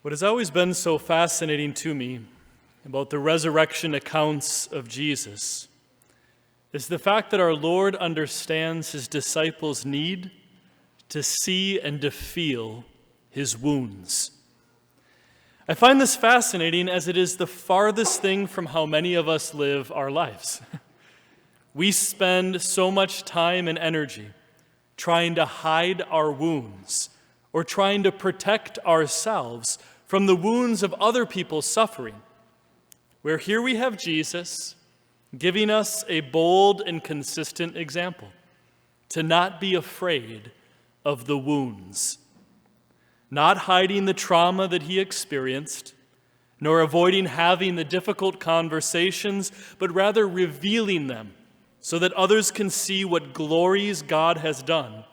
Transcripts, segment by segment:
What has always been so fascinating to me about the resurrection accounts of Jesus is the fact that our Lord understands his disciples' need to see and to feel his wounds. I find this fascinating as it is the farthest thing from how many of us live our lives. We spend so much time and energy trying to hide our wounds or trying to protect ourselves from the wounds of other people's suffering. Where here we have Jesus giving us a bold and consistent example to not be afraid of the wounds, not hiding the trauma that he experienced, nor avoiding having the difficult conversations, but rather revealing them so that others can see what glories God has done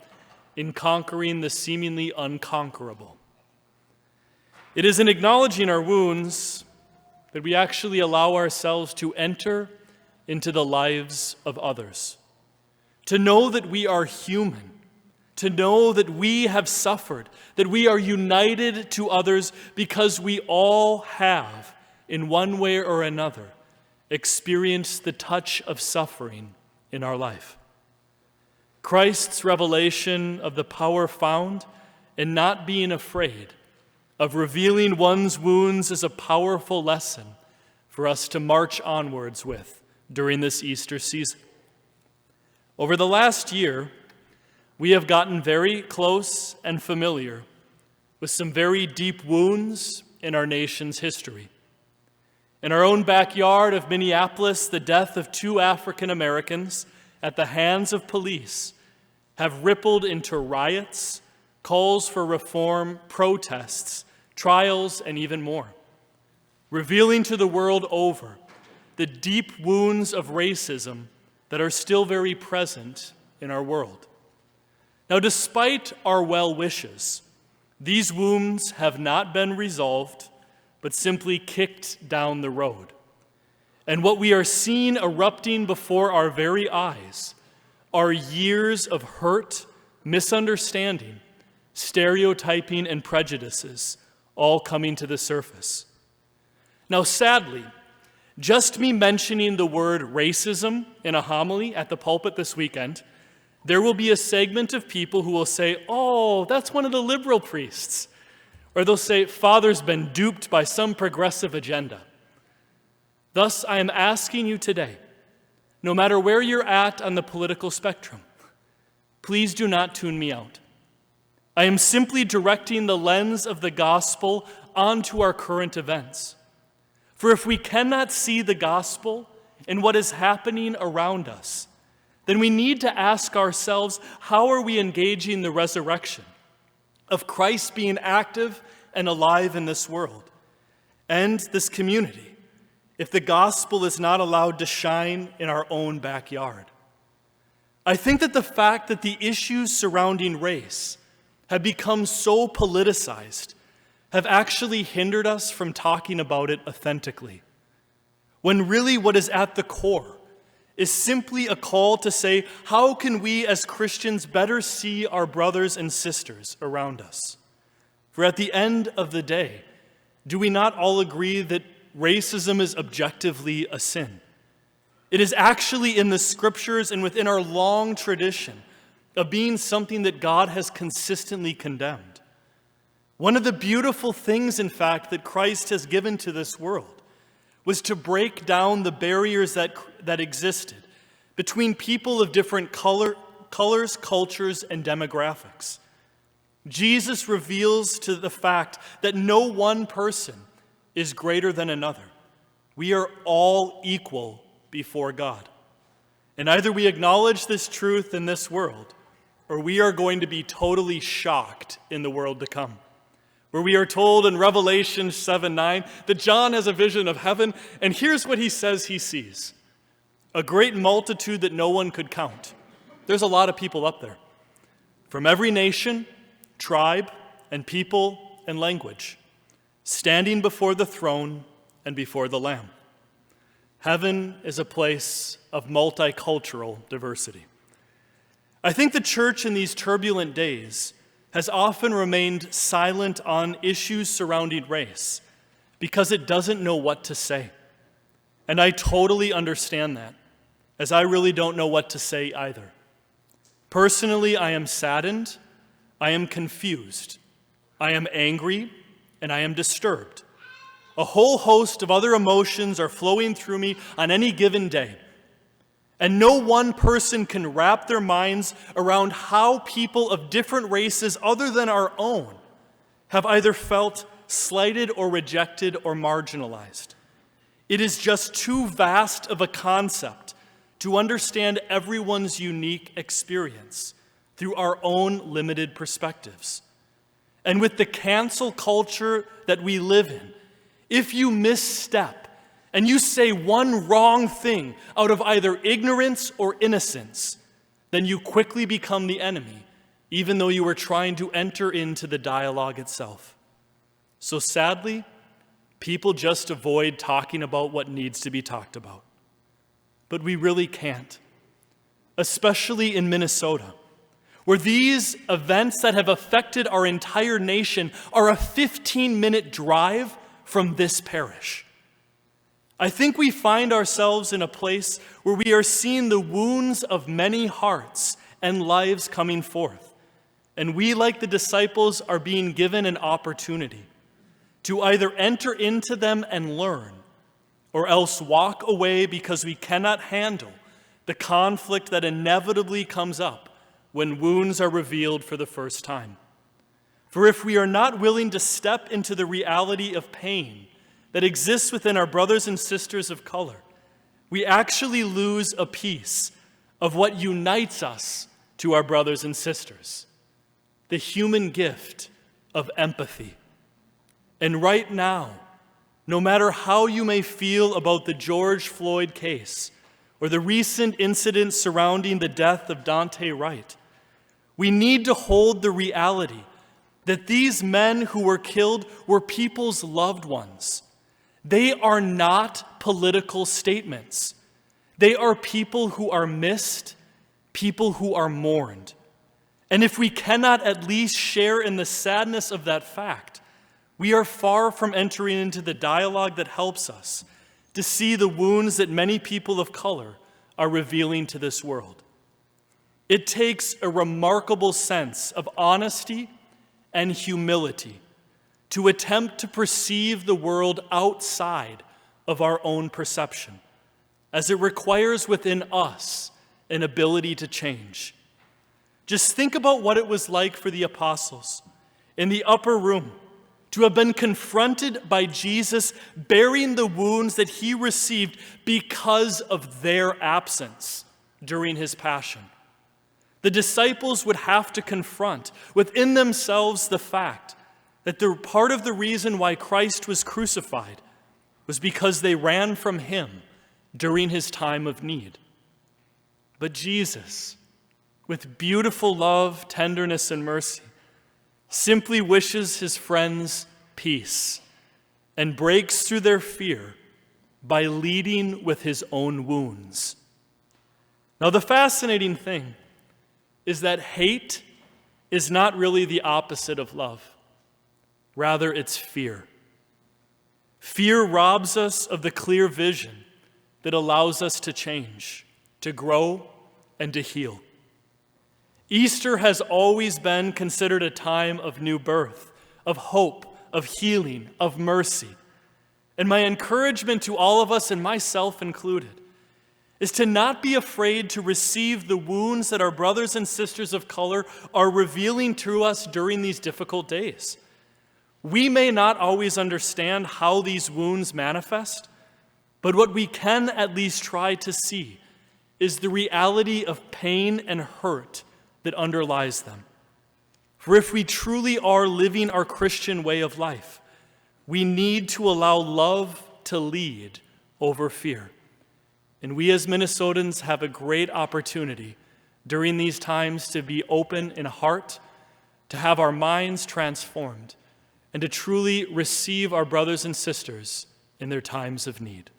in conquering the seemingly unconquerable. It is in acknowledging our wounds that we actually allow ourselves to enter into the lives of others, to know that we are human, to know that we have suffered, that we are united to others because we all have, in one way or another, experienced the touch of suffering in our life. Christ's revelation of the power found in not being afraid of revealing one's wounds is a powerful lesson for us to march onwards with during this Easter season. Over the last year, we have gotten very close and familiar with some very deep wounds in our nation's history. In our own backyard of Minneapolis, the death of 2 African Americans at the hands of police have rippled into riots, calls for reform, protests, trials, and even more, revealing to the world over the deep wounds of racism that are still very present in our world. Now, despite our well wishes, these wounds have not been resolved, but simply kicked down the road. And what we are seeing erupting before our very eyes are years of hurt, misunderstanding, stereotyping, and prejudices all coming to the surface. Now, sadly, just me mentioning the word racism in a homily at the pulpit this weekend, there will be a segment of people who will say, "Oh, that's one of the liberal priests." Or they'll say, "Father's been duped by some progressive agenda." Thus, I am asking you today, no matter where you're at on the political spectrum, please do not tune me out. I am simply directing the lens of the gospel onto our current events. For if we cannot see the gospel in what is happening around us, then we need to ask ourselves, how are we engaging the resurrection of Christ being active and alive in this world and this community if the gospel is not allowed to shine in our own backyard? I think that the fact that the issues surrounding race have become so politicized have actually hindered us from talking about it authentically, when really what is at the core is simply a call to say, how can we as Christians better see our brothers and sisters around us? For at the end of the day, do we not all agree that racism is objectively a sin? It is actually in the scriptures and within our long tradition of being something that God has consistently condemned. One of the beautiful things, in fact, that Christ has given to this world was to break down the barriers that existed between people of different colors, cultures, and demographics. Jesus reveals to the fact that no one person is greater than another. We are all equal before God. And either we acknowledge this truth in this world, or we are going to be totally shocked in the world to come, where we are told in Revelation 7:9 that John has a vision of heaven, and here's what he says he sees: a great multitude that no one could count. There's a lot of people up there, from every nation, tribe, and people and language, standing before the throne and before the Lamb. Heaven is a place of multicultural diversity. I think the church in these turbulent days has often remained silent on issues surrounding race because it doesn't know what to say. And I totally understand that, as I really don't know what to say either. Personally, I am saddened, I am confused, I am angry, and I am disturbed. A whole host of other emotions are flowing through me on any given day. And no one person can wrap their minds around how people of different races other than our own have either felt slighted or rejected or marginalized. It is just too vast of a concept to understand everyone's unique experience through our own limited perspectives. And with the cancel culture that we live in, if you misstep and you say one wrong thing out of either ignorance or innocence, then you quickly become the enemy, even though you were trying to enter into the dialogue itself. So sadly, people just avoid talking about what needs to be talked about. But we really can't, especially in Minnesota, where these events that have affected our entire nation are a 15-minute drive from this parish. I think we find ourselves in a place where we are seeing the wounds of many hearts and lives coming forth. And we, like the disciples, are being given an opportunity to either enter into them and learn, or else walk away because we cannot handle the conflict that inevitably comes up when wounds are revealed for the first time. For if we are not willing to step into the reality of pain that exists within our brothers and sisters of color, we actually lose a piece of what unites us to our brothers and sisters, the human gift of empathy. And right now, no matter how you may feel about the George Floyd case or the recent incidents surrounding the death of Dante Wright, we need to hold the reality that these men who were killed were people's loved ones. They are not political statements. They are people who are missed, people who are mourned. And if we cannot at least share in the sadness of that fact, we are far from entering into the dialogue that helps us to see the wounds that many people of color are revealing to this world. It takes a remarkable sense of honesty and humility to attempt to perceive the world outside of our own perception, as it requires within us an ability to change. Just think about what it was like for the apostles in the upper room to have been confronted by Jesus bearing the wounds that he received because of their absence during his passion. The disciples would have to confront within themselves the fact that part of the reason why Christ was crucified was because they ran from him during his time of need. But Jesus, with beautiful love, tenderness, and mercy, simply wishes his friends peace and breaks through their fear by leading with his own wounds. Now, the fascinating thing is that hate is not really the opposite of love. Rather, it's fear. Fear robs us of the clear vision that allows us to change, to grow, and to heal. Easter has always been considered a time of new birth, of hope, of healing, of mercy. And my encouragement to all of us, and myself included, is to not be afraid to receive the wounds that our brothers and sisters of color are revealing to us during these difficult days. We may not always understand how these wounds manifest, but what we can at least try to see is the reality of pain and hurt that underlies them. For if we truly are living our Christian way of life, we need to allow love to lead over fear. And we as Minnesotans have a great opportunity during these times to be open in heart, to have our minds transformed, and to truly receive our brothers and sisters in their times of need.